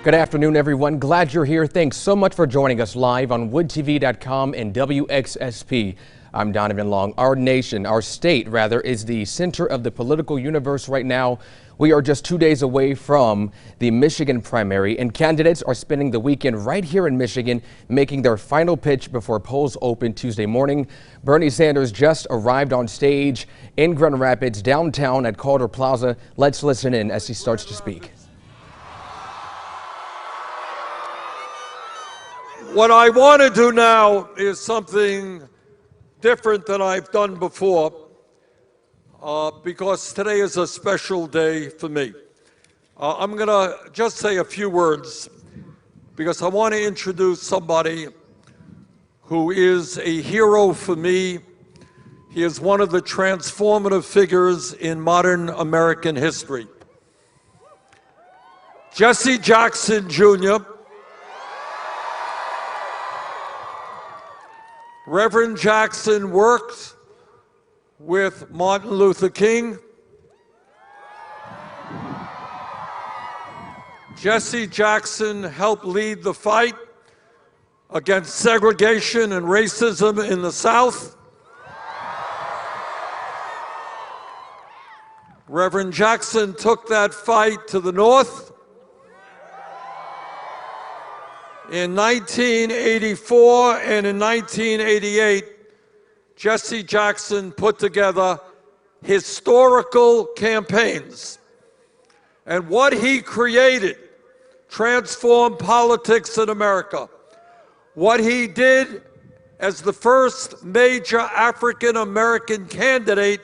Good afternoon, everyone. Glad you're here. Thanks so much for joining us live on woodtv.com and WXSP. I'm Donovan Long. Our nation, our state rather, is the center of the political universe right now. We are just 2 days away from the Michigan primary, and candidates are spending the weekend right here in Michigan, making their final pitch before polls open Tuesday morning. Bernie Sanders just arrived on stage in Grand Rapids, downtown at Calder Plaza. Let's listen in as he starts to speak. What I want to do now is something different than I've done before, because today is a special day for me. I'm going to just say a few words because I want to introduce somebody who is a hero for me. He is one of the transformative figures in modern American history. Jesse Jackson Jr., Reverend Jackson worked with Martin Luther King. Jesse Jackson helped lead the fight against segregation and racism in the South. Reverend Jackson took that fight to the North. In 1984 and in 1988, Jesse Jackson put together historical campaigns. And what he created transformed politics in America. What he did as the first major African American candidate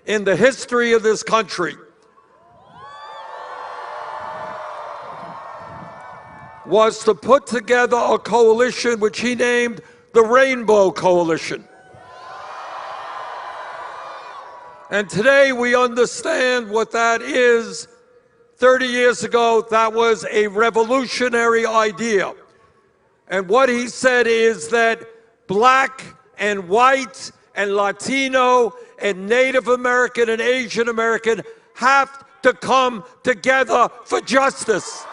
in the history of this country was to put together a coalition which he named the Rainbow Coalition. And today we understand what that is. 30 years ago, that was a revolutionary idea. And what he said is that black and white and Latino and Native American and Asian American have to come together for justice.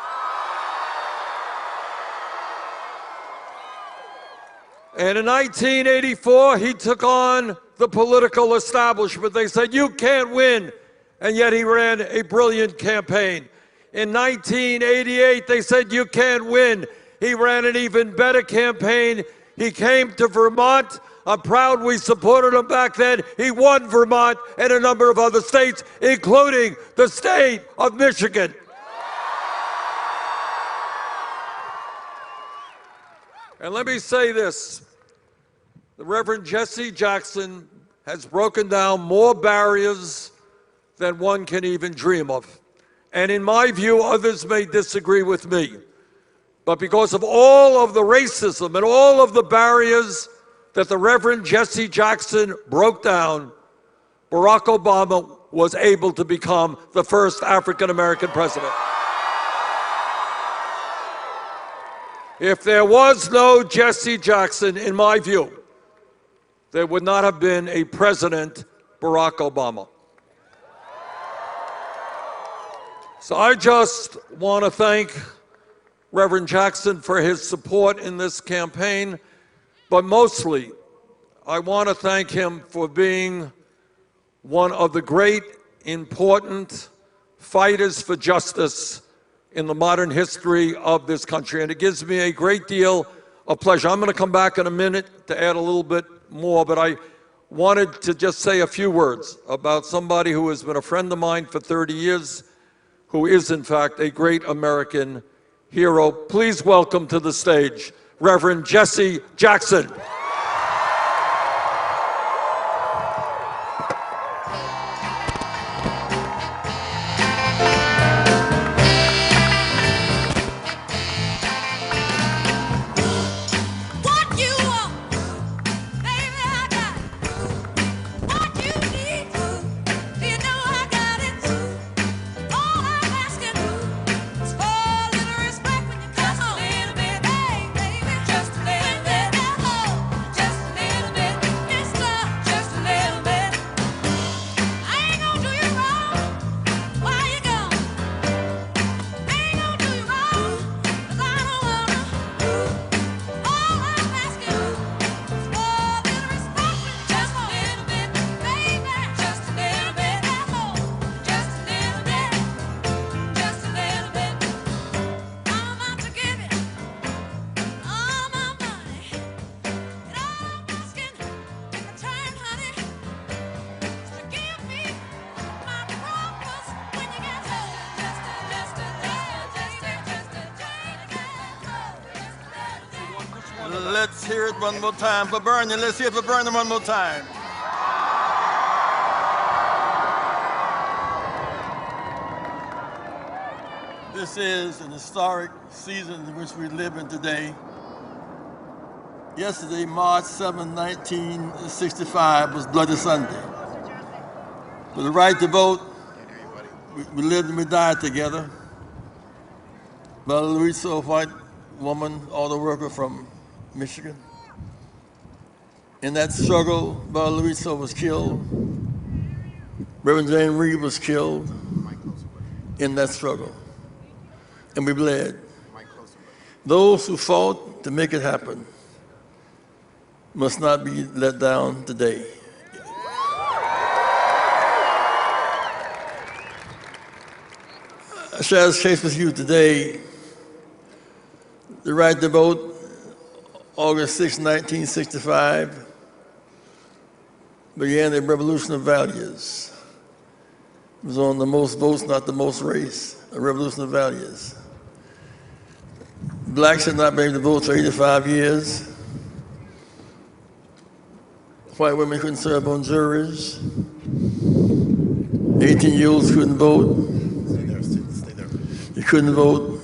And in 1984, he took on the political establishment. They said, you can't win. And yet he ran a brilliant campaign. In 1988, they said, you can't win. He ran an even better campaign. He came to Vermont. I'm proud we supported him back then. He won Vermont and a number of other states, including the state of Michigan. And let me say this. The Reverend Jesse Jackson has broken down more barriers than one can even dream of. And in my view, others may disagree with me. But because of all of the racism and all of the barriers that the Reverend Jesse Jackson broke down, Barack Obama was able to become the first African American president. If there was no Jesse Jackson, in my view, there would not have been a President Barack Obama. So I just want to thank Reverend Jackson for his support in this campaign, but mostly I want to thank him for being one of the great, important fighters for justice in the modern history of this country. And it gives me a great deal of pleasure. I'm going to come back in a minute to add a little bit more, but I wanted to just say a few words about somebody who has been a friend of mine for 30 years, who is in fact a great American hero. Please welcome to the stage, Reverend Jesse Jackson. Let's hear it one more time for Bernie. Let's hear it for Bernie one more time. This is an historic season in which we live in today. Yesterday, March 7, 1965, was Bloody Sunday. For the right to vote, we lived and we died together. Louisa, a white woman, auto worker from Michigan. In that struggle, Louisa was killed. Reverend Jane Reed was killed in that struggle. And we bled. Those who fought to make it happen must not be let down today. I share this case with you today. The right to vote, August 6, 1965, began a revolution of values. It was on the most votes, not the most race, a revolution of values. Blacks had not been able to vote for 85 years. White women couldn't serve on juries. 18-year-olds couldn't vote. You couldn't vote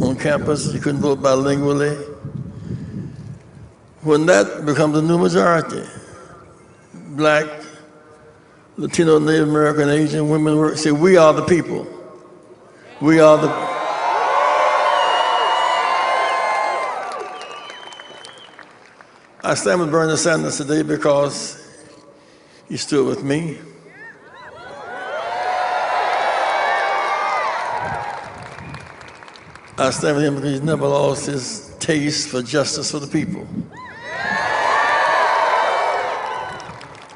on campus. You couldn't vote bilingually. When that becomes a new majority, Black, Latino, Native American, Asian women say, we are the people. We are the... I stand with Bernie Sanders today because he stood with me. I stand with him because he's never lost his taste for justice for the people.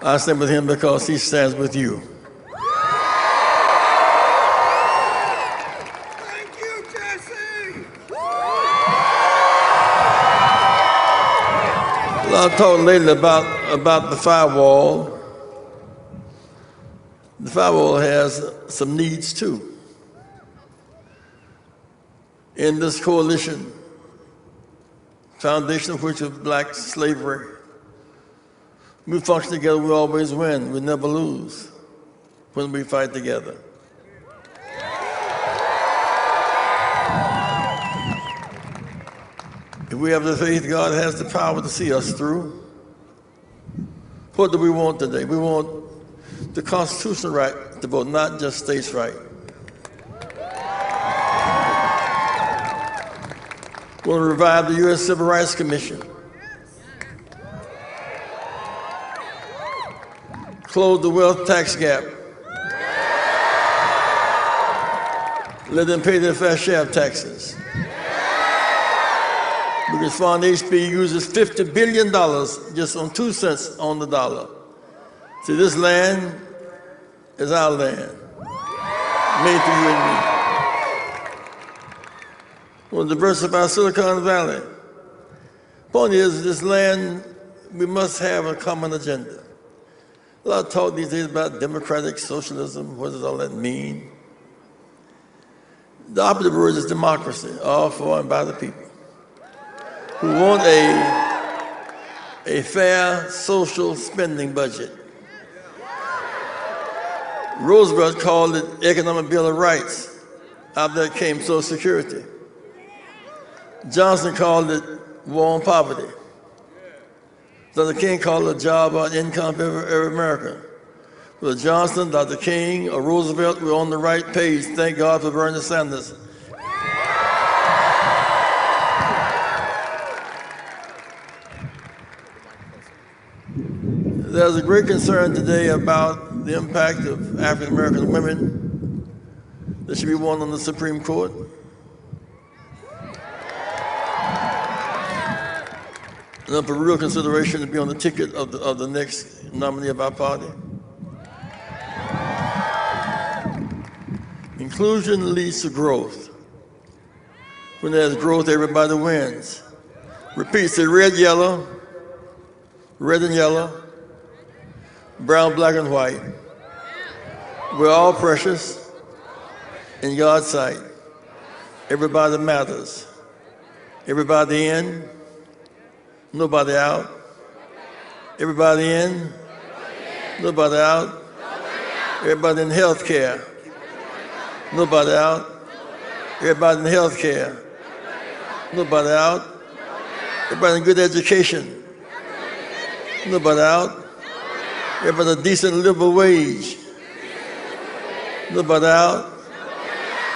I stand with him because he stands with you. Thank you, Jesse! I'll talk later about the firewall. The firewall has some needs too. In this coalition, foundation of which is Black slavery, we function together, we always win. We never lose when we fight together. If we have the faith, God has the power to see us through. What do we want today? We want the constitutional right to vote, not just states' right. We want to revive the U.S. Civil Rights Commission. Close the wealth tax gap. Let them pay their fair share of taxes. Because Fund HB uses $50 billion just on 2 cents on the dollar. See, this land is our land, made for you and me. We'll diversify Silicon Valley. Point is, this land, we must have a common agenda. A lot of talk these days about democratic socialism. What does all that mean? The opposite word is democracy, all for and by the people, who want a fair social spending budget. Roosevelt called it Economic Bill of Rights. Out there came Social Security. Johnson called it war on poverty. Dr. King called it a job or income for every American. Whether Johnson, Dr. King, or Roosevelt, we're on the right page. Thank God for Bernie Sanders. There's a great concern today about the impact of African American women that should be one on the Supreme Court. And for real consideration to be on the ticket of the next nominee of our party. Inclusion leads to growth. When there's growth, everybody wins. Repeat, say red, yellow, red and yellow, brown, black, and white. We're all precious in God's sight. Everybody matters. Everybody in, Nobody out. Everybody in. Nobody out. Everybody in health care. Nobody out. Everybody in health care. Nobody out. Everybody in good education. Nobody out. Everybody a decent livable wage. Nobody out.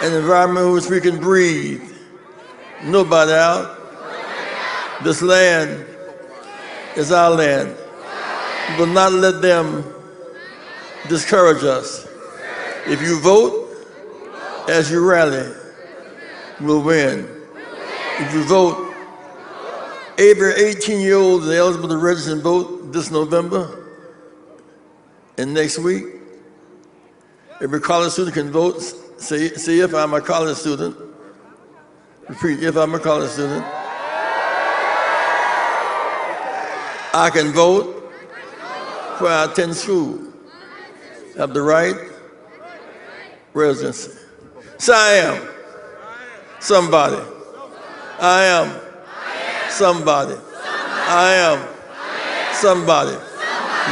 An environment in which we can breathe. Nobody out. This land is our land. We will not let them discourage us. If you vote as you rally, we'll win. If you vote, every 18-year-old is eligible to register and vote this November and next week. Every college student can vote. Say if I'm a college student. Repeat, if I'm a college student. I can vote where I attend school. I have the right residency. So I am somebody. I am somebody. I am somebody.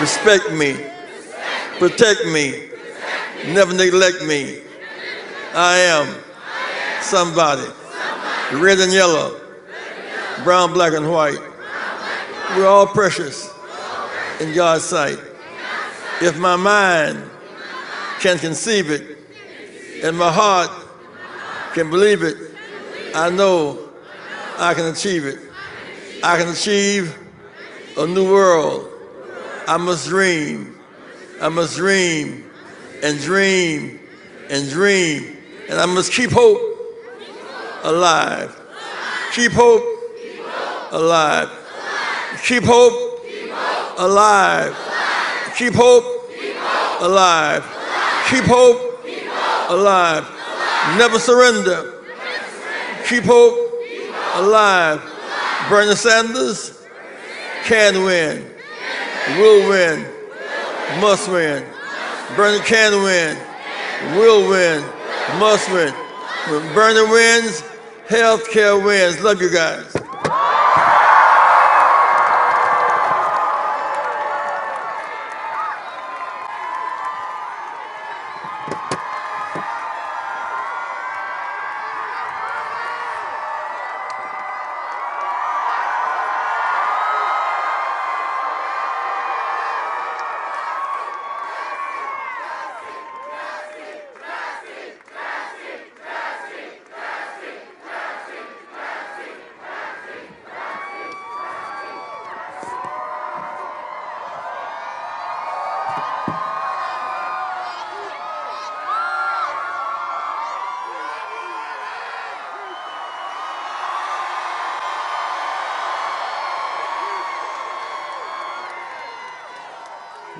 Respect me. Protect me. Never neglect me. I am somebody. Red and yellow. Brown, black, and white. We're all precious in God's sight. If my mind can conceive it and my heart can believe it, I know I can achieve it. I can achieve a new world. I must dream. I must dream and dream and dream. And I must keep hope alive. Keep hope alive. Keep hope alive. Keep hope alive. Keep hope alive. Never surrender. Keep hope alive. Bernie Sanders can win. Will win. Must win. Bernie can win. Will win. Must win. When Bernie wins, healthcare wins. Love you guys.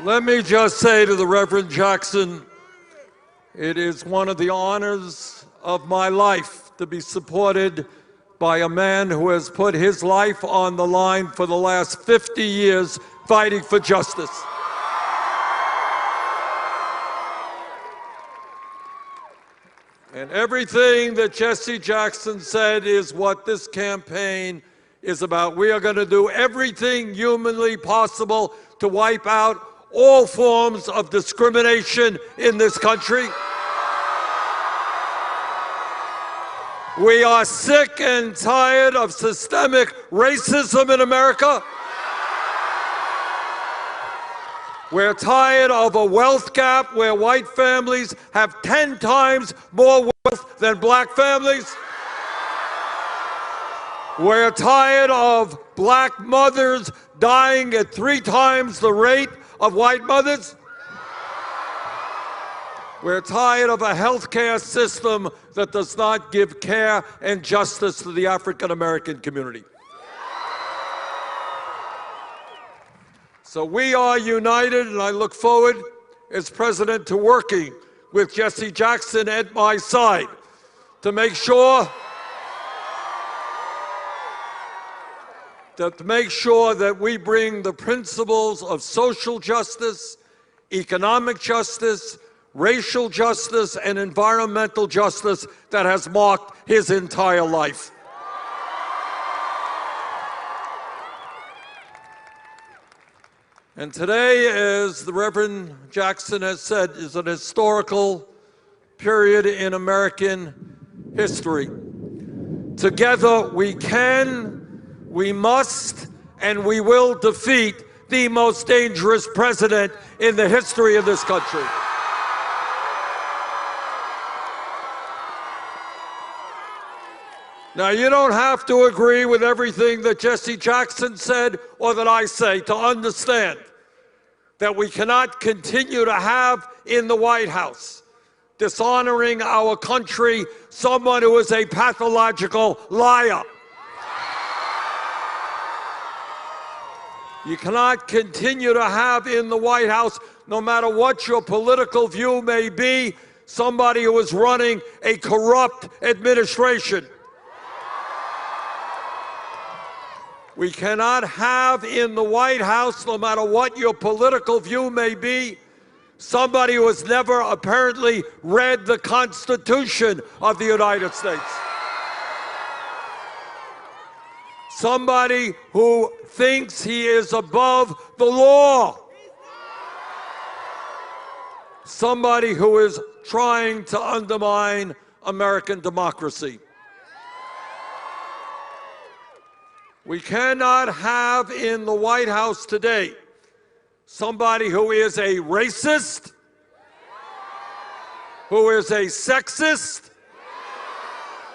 Let me just say to the Reverend Jackson, it is one of the honors of my life to be supported by a man who has put his life on the line for the last 50 years fighting for justice. And everything that Jesse Jackson said is what this campaign is about. We are going to do everything humanly possible to wipe out all forms of discrimination in this country. We are sick and tired of systemic racism in America. We're tired of a wealth gap where white families have 10 times more wealth than black families. We're tired of black mothers dying at 3 times the rate of white mothers. We're tired of a healthcare system that does not give care and justice to the African American community. So we are united, and I look forward as president to working with Jesse Jackson at my side to make sure that we bring the principles of social justice, economic justice, racial justice, and environmental justice that has marked his entire life. And today, as the Reverend Jackson has said, is an historical period in American history. Together we can, we must, and we will defeat the most dangerous president in the history of this country. Now, you don't have to agree with everything that Jesse Jackson said or that I say to understand that we cannot continue to have in the White House, dishonoring our country, someone who is a pathological liar. You cannot continue to have in the White House, no matter what your political view may be, somebody who is running a corrupt administration. We cannot have in the White House, no matter what your political view may be, somebody who has never apparently read the Constitution of the United States. Somebody who thinks he is above the law. Somebody who is trying to undermine American democracy. We cannot have in the White House today somebody who is a racist, who is a sexist,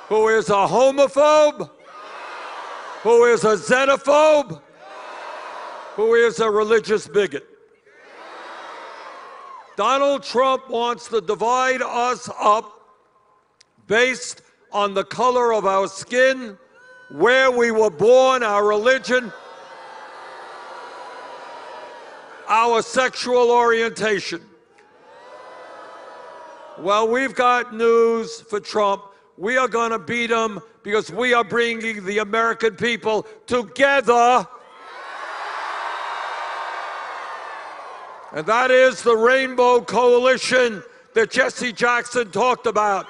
who is a homophobe, who is a xenophobe, who is a religious bigot. Donald Trump wants to divide us up based on the color of our skin, where we were born, our religion, our sexual orientation. Well, we've got news for Trump. We are going to beat him because we are bringing the American people together. And that is the Rainbow Coalition that Jesse Jackson talked about.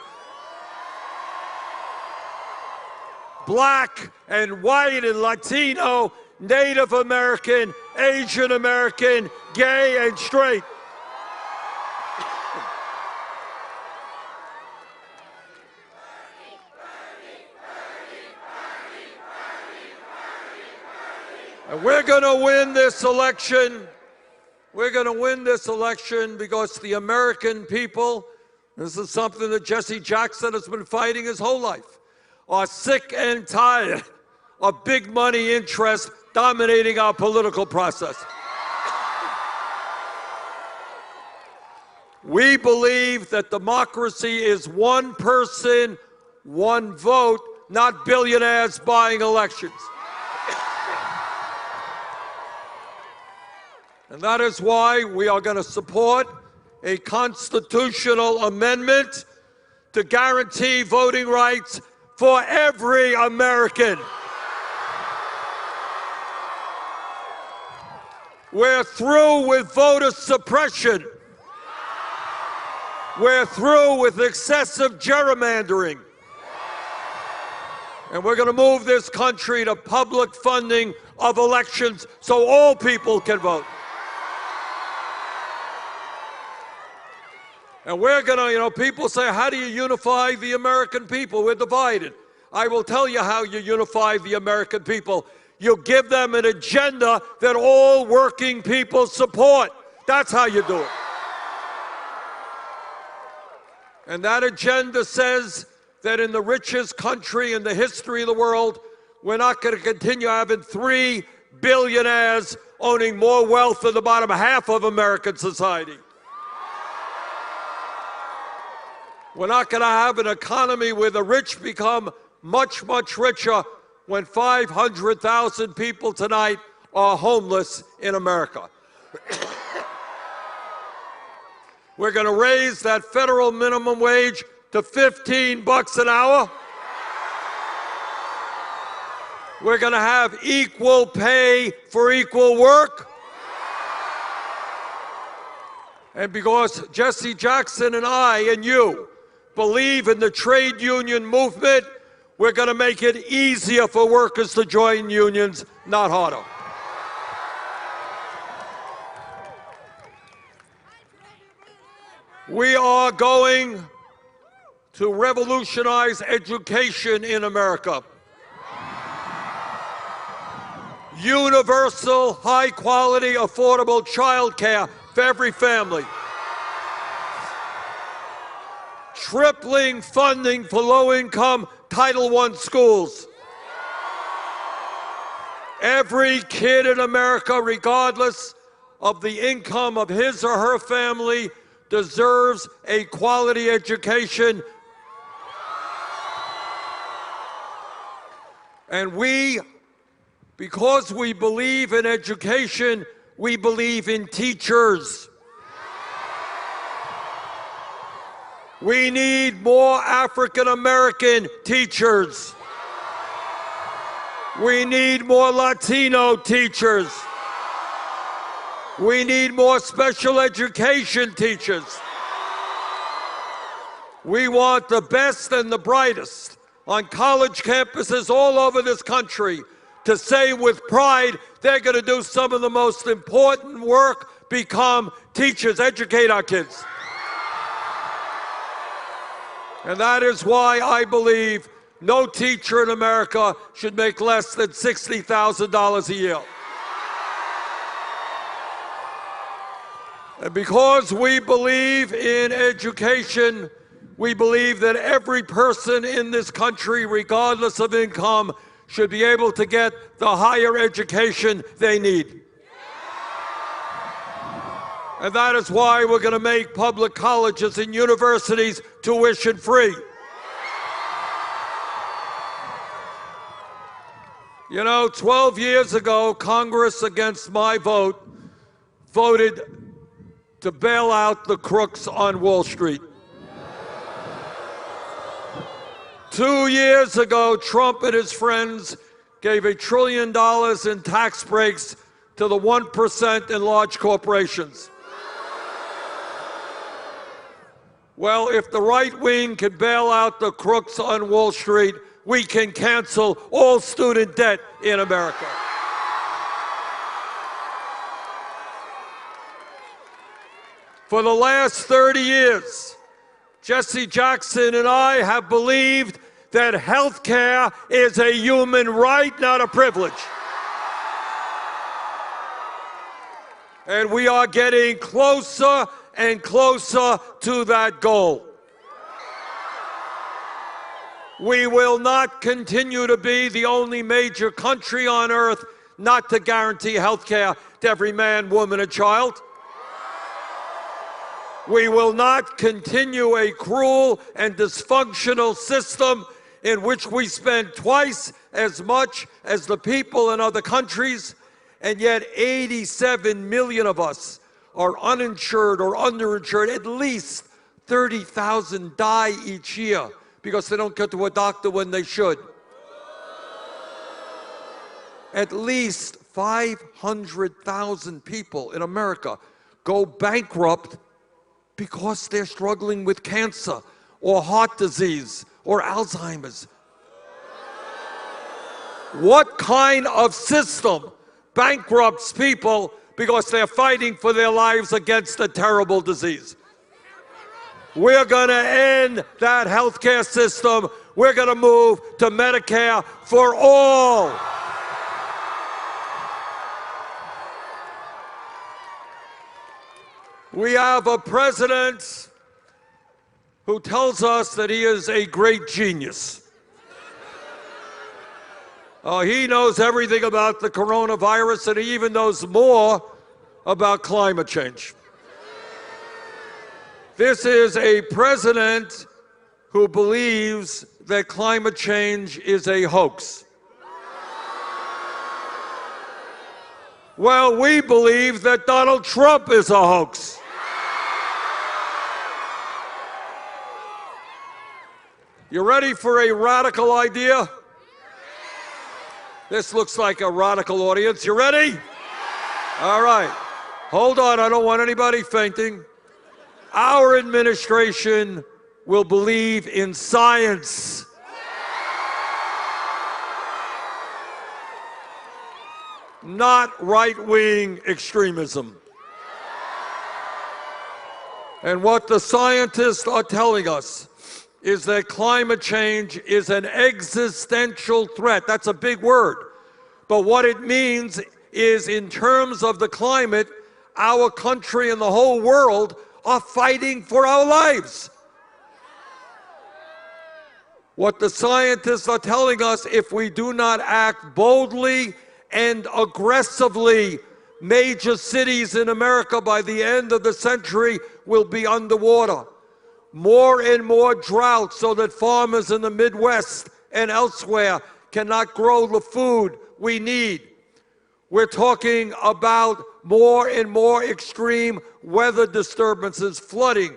Black and white and Latino, Native American, Asian American, gay and straight. And we're going to win this election. We're going to win this election because the American people, this is something that Jesse Jackson has been fighting his whole life, are sick and tired of big money interests dominating our political process. We believe that democracy is one person, one vote, not billionaires buying elections. And that is why we are going to support a constitutional amendment to guarantee voting rights for every American. We're through with voter suppression. We're through with excessive gerrymandering. And we're going to move this country to public funding of elections so all people can vote. And we're going to, people say, how do you unify the American people? We're divided. I will tell you how you unify the American people. You give them an agenda that all working people support. That's how you do it. And that agenda says that in the richest country in the history of the world, we're not going to continue having 3 billionaires owning more wealth than the bottom half of American society. We're not going to have an economy where the rich become much, much richer when 500,000 people tonight are homeless in America. We're going to raise that federal minimum wage to $15 an hour. We're going to have equal pay for equal work. And because Jesse Jackson and I and you believe in the trade union movement, we're going to make it easier for workers to join unions, not harder. We are going to revolutionize education in America. Universal, high-quality, affordable child care for every family. Tripling funding for low-income Title I schools. Every kid in America, regardless of the income of his or her family, deserves a quality education. And because we believe in education, we believe in teachers. We need more African American teachers. We need more Latino teachers. We need more special education teachers. We want the best and the brightest on college campuses all over this country to say with pride they're going to do some of the most important work, become teachers, educate our kids. And that is why I believe no teacher in America should make less than $60,000 a year. And because we believe in education, we believe that every person in this country, regardless of income, should be able to get the higher education they need. And that is why we're going to make public colleges and universities tuition-free. You know, 12 years ago, Congress, against my vote, voted to bail out the crooks on Wall Street. 2 years ago, Trump and his friends gave $1 trillion in tax breaks to the 1% in large corporations. Well, if the right wing can bail out the crooks on Wall Street, we can cancel all student debt in America. For the last 30 years, Jesse Jackson and I have believed that health care is a human right, not a privilege. And we are getting closer and closer to that goal. We will not continue to be the only major country on earth not to guarantee health care to every man, woman, and child. We will not continue a cruel and dysfunctional system in which we spend twice as much as the people in other countries, and yet 87 million of us are uninsured or underinsured. At least 30,000 die each year because they don't get to a doctor when they should. At least 500,000 people in America go bankrupt because they're struggling with cancer or heart disease or Alzheimer's. What kind of system bankrupts people because they're fighting for their lives against a terrible disease? We're going to end that healthcare system. We're going to move to Medicare for all. We have a president who tells us that he is a great genius. He knows everything about the coronavirus, and he even knows more about climate change. This is a president who believes that climate change is a hoax. Well, we believe that Donald Trump is a hoax. You ready for a radical idea? This looks like a radical audience. You ready? All right. Hold on, I don't want anybody fainting. Our administration will believe in science. Not right-wing extremism. And what the scientists are telling us is that climate change is an existential threat. That's a big word. But what it means is, in terms of the climate, our country and the whole world are fighting for our lives. What the scientists are telling us, if we do not act boldly and aggressively, major cities in America by the end of the century will be underwater. More and more drought, so that farmers in the Midwest and elsewhere cannot grow the food we need. We're talking about more and more extreme weather disturbances, flooding.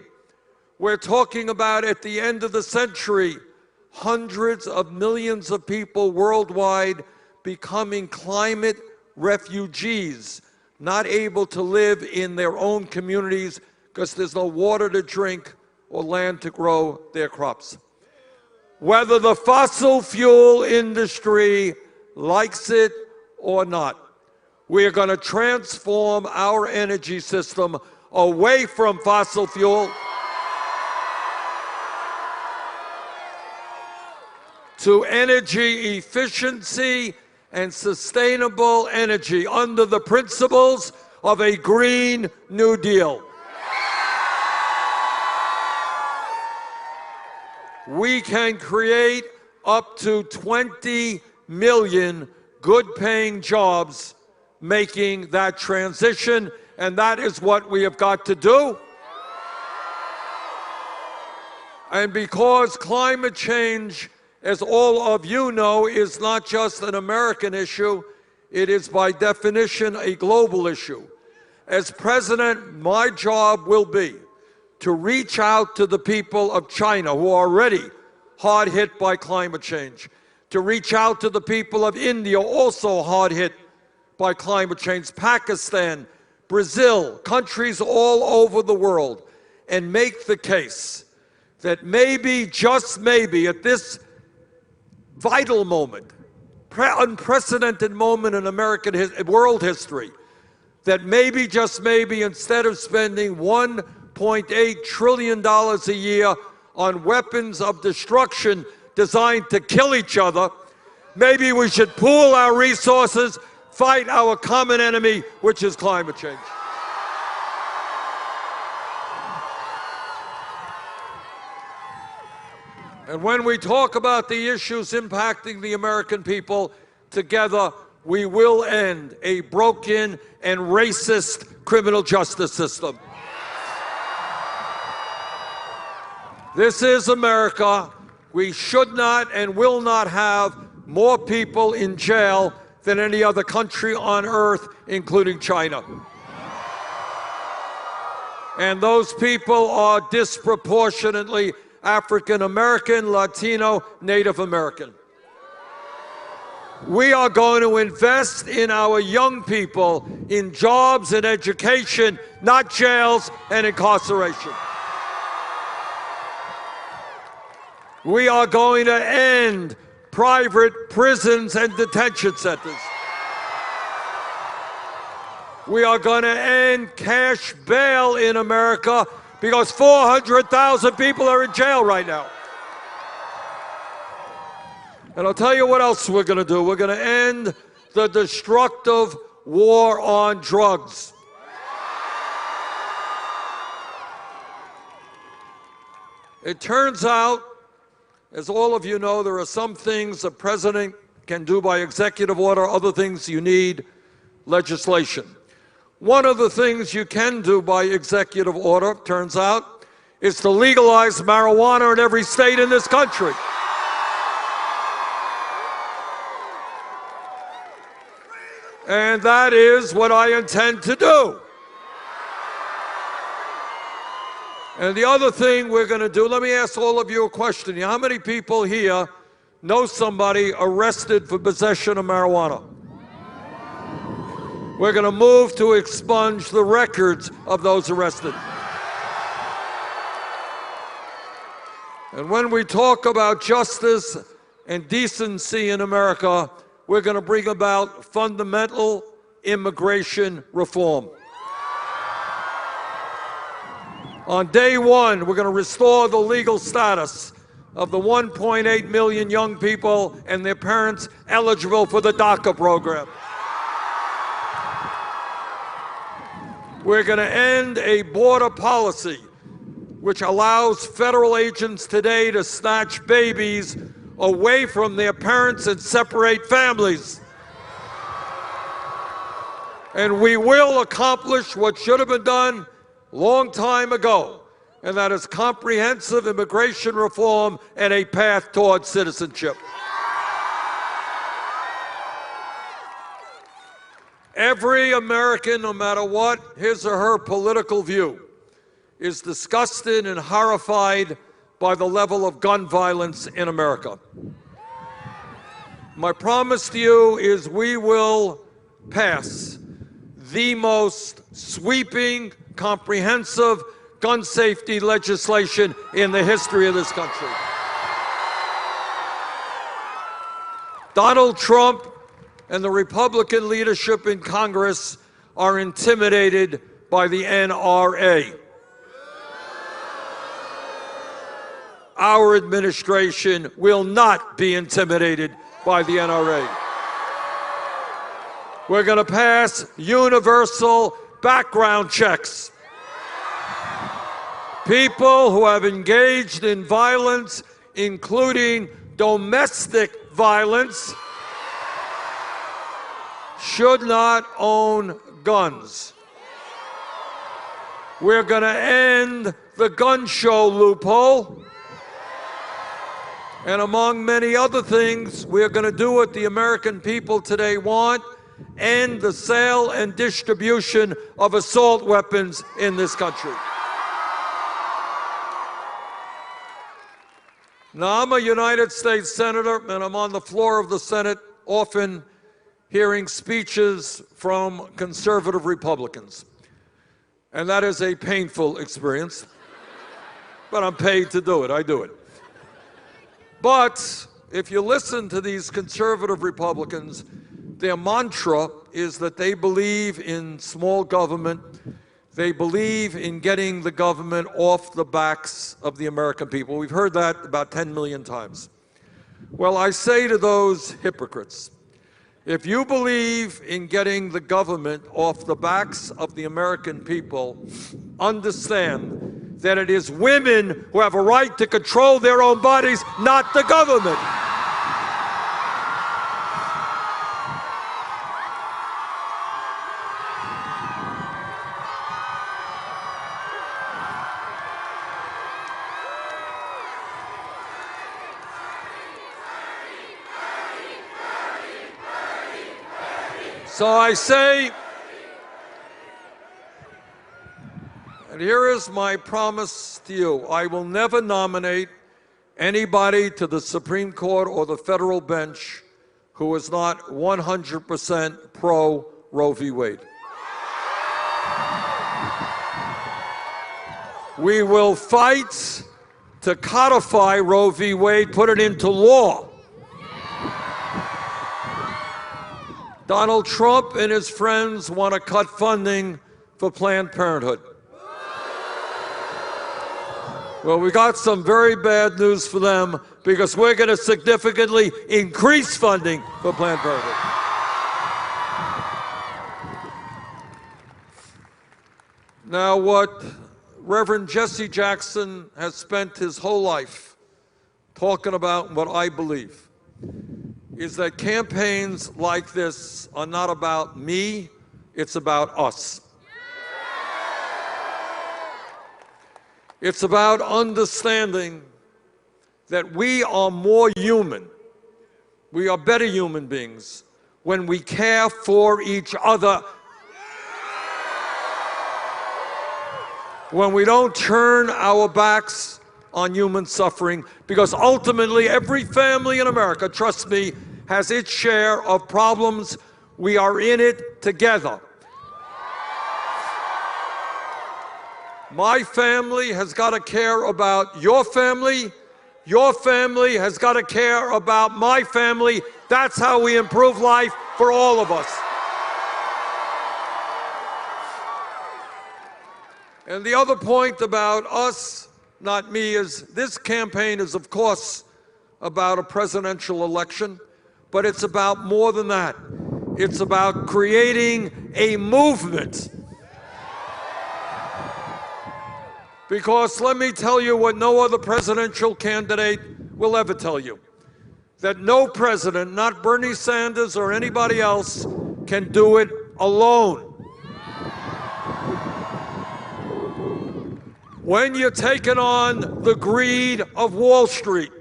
We're talking about, at the end of the century, hundreds of millions of people worldwide becoming climate refugees, not able to live in their own communities because there's no water to drink or land to grow their crops. Whether the fossil fuel industry likes it or not, we are going to transform our energy system away from fossil fuel to energy efficiency and sustainable energy under the principles of a Green New Deal. We can create up to 20 million good-paying jobs making that transition, and that is what we have got to do. And because climate change, as all of you know, is not just an American issue, it is by definition a global issue. As president, my job will be to reach out to the people of China, who are already hard hit by climate change, to reach out to the people of India, also hard hit by climate change, Pakistan, Brazil, countries all over the world, and make the case that maybe, just maybe, at this vital moment, unprecedented moment in American world history, that maybe, just maybe, instead of spending $1.8 trillion a year on weapons of destruction designed to kill each other, maybe we should pool our resources, fight our common enemy, which is climate change. And when we talk about the issues impacting the American people, together we will end a broken and racist criminal justice system. This is America. We should not and will not have more people in jail than any other country on earth, including China. And those people are disproportionately African American, Latino, Native American. We are going to invest in our young people, in jobs and education, not jails and incarceration. We are going to end private prisons and detention centers. We are going to end cash bail in America because 400,000 people are in jail right now. And I'll tell you what else we're going to do. We're going to end the destructive war on drugs. It turns out, as all of you know, there are some things the president can do by executive order, other things you need legislation. One of the things you can do by executive order, turns out, is to legalize marijuana in every state in this country. And that is what I intend to do. And the other thing we're going to do, let me ask all of you a question. How many people here know somebody arrested for possession of marijuana? We're going to move to expunge the records of those arrested. And when we talk about justice and decency in America, we're going to bring about fundamental immigration reform. On day one, we're going to restore the legal status of the 1.8 million young people and their parents eligible for the DACA program. We're going to end a border policy which allows federal agents today to snatch babies away from their parents and separate families. And we will accomplish what should have been done a long time ago, and that is comprehensive immigration reform and a path toward citizenship. Every American, no matter what his or her political view, is disgusted and horrified by the level of gun violence in America. My promise to you is we will pass the most sweeping, comprehensive gun safety legislation in the history of this country. Donald Trump and the Republican leadership in Congress are intimidated by the NRA. Our administration will not be intimidated by the NRA. We're going to pass universal background checks. People who have engaged in violence, including domestic violence, should not own guns. We're going to end the gun show loophole. And among many other things, we're going to do what the American people today want: end the sale and distribution of assault weapons in this country. Now, I'm a United States Senator, and I'm on the floor of the Senate often hearing speeches from conservative Republicans. And that is a painful experience, but I'm paid to do it. I do it. But if you listen to these conservative Republicans, their mantra is that they believe in small government. They believe in getting the government off the backs of the American people. We've heard that about 10 million times. Well, I say to those hypocrites, if you believe in getting the government off the backs of the American people, understand that it is women who have a right to control their own bodies, not the government. So I say, and here is my promise to you: I will never nominate anybody to the Supreme Court or the federal bench who is not 100% pro Roe v. Wade. We will fight to codify Roe v. Wade, put it into law. Donald Trump and his friends want to cut funding for Planned Parenthood. Well, we got some very bad news for them, because we're going to significantly increase funding for Planned Parenthood. Now, what Reverend Jesse Jackson has spent his whole life talking about, what I believe, is that campaigns like this are not about me, it's about us. It's about understanding that we are more human, we are better human beings when we care for each other, when we don't turn our backs on human suffering, because ultimately every family in America, trust me, has its share of problems. We are in it together. My family has got to care about your family. Your family has got to care about my family. That's how we improve life for all of us. And the other point about us, not me, is this campaign is, of course, about a presidential election, but it's about more than that. It's about creating a movement. Because let me tell you what no other presidential candidate will ever tell you, that no president, not Bernie Sanders or anybody else, can do it alone. When you're taking on the greed of Wall Street,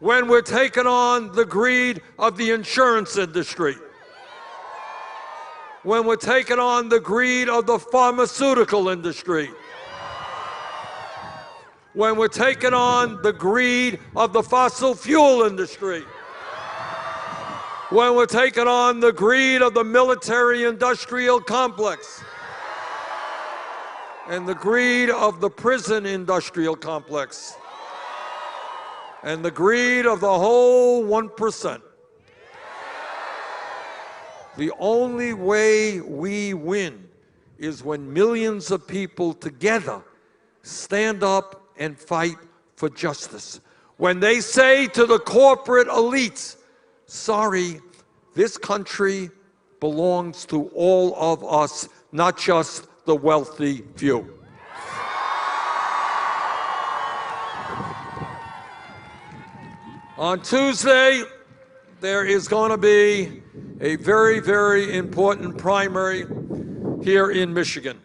when we're taking on the greed of the insurance industry, when we're taking on the greed of the pharmaceutical industry, when we're taking on the greed of the fossil fuel industry, when we're taking on the greed of the military-industrial complex, and the greed of the prison industrial complex, and the greed of the whole 1%. The only way we win is when millions of people together stand up and fight for justice. When they say to the corporate elites, sorry, this country belongs to all of us, not just the wealthy few. On Tuesday, there is going to be a very, very important primary here in Michigan.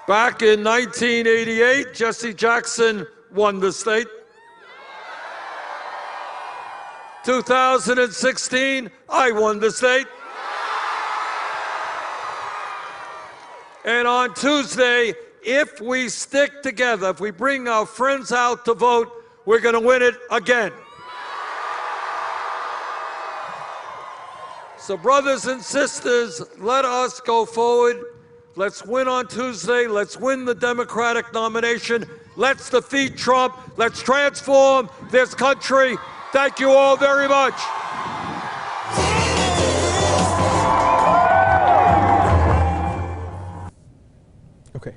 Back in 1988, Jesse Jackson won the state. 2016, I won the state. And on Tuesday, if we stick together, if we bring our friends out to vote, we're going to win it again. So brothers and sisters, let us go forward. Let's win on Tuesday. Let's win the Democratic nomination. Let's defeat Trump. Let's transform this country. Thank you all very much. Okay.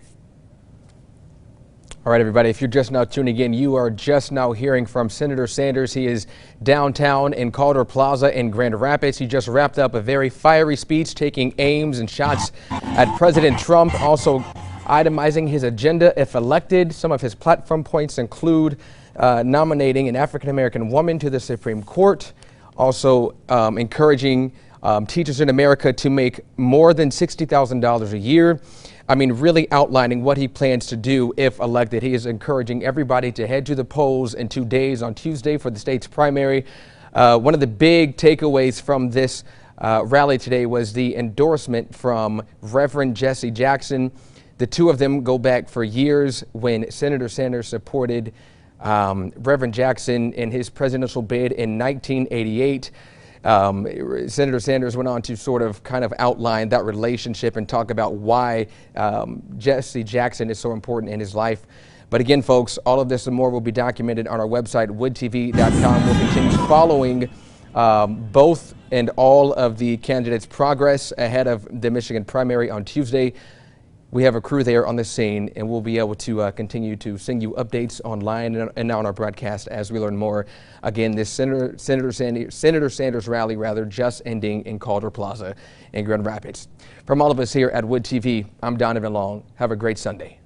All right, everybody, if you're just now tuning in, you are just now hearing from Senator Sanders. He is downtown in Calder Plaza in Grand Rapids. He just wrapped up a very fiery speech, taking aims and shots at President Trump, also itemizing his agenda if elected. Some of his platform points include nominating an African-American woman to the Supreme Court, also encouraging teachers in America to make more than $60,000 a year. I mean, really outlining what he plans to do if elected. He is encouraging everybody to head to the polls in 2 days on Tuesday for the state's primary. One of the big takeaways from this rally today was the endorsement from Reverend Jesse Jackson. The two of them go back for years when Senator Sanders supported Reverend Jackson in his presidential bid in 1988. Senator Sanders went on to sort of kind of outline that relationship and talk about why Jesse Jackson is so important in his life. But again, folks, all of this and more will be documented on our website, woodtv.com. We'll continue following both and all of the candidates' progress ahead of the Michigan primary on Tuesday. We have a crew there on the scene, and we'll be able to continue to send you updates online and on our broadcast as we learn more. Again, this Senator Sanders rally, just ending in Calder Plaza in Grand Rapids. From all of us here at Wood TV, I'm Donovan Long. Have a great Sunday.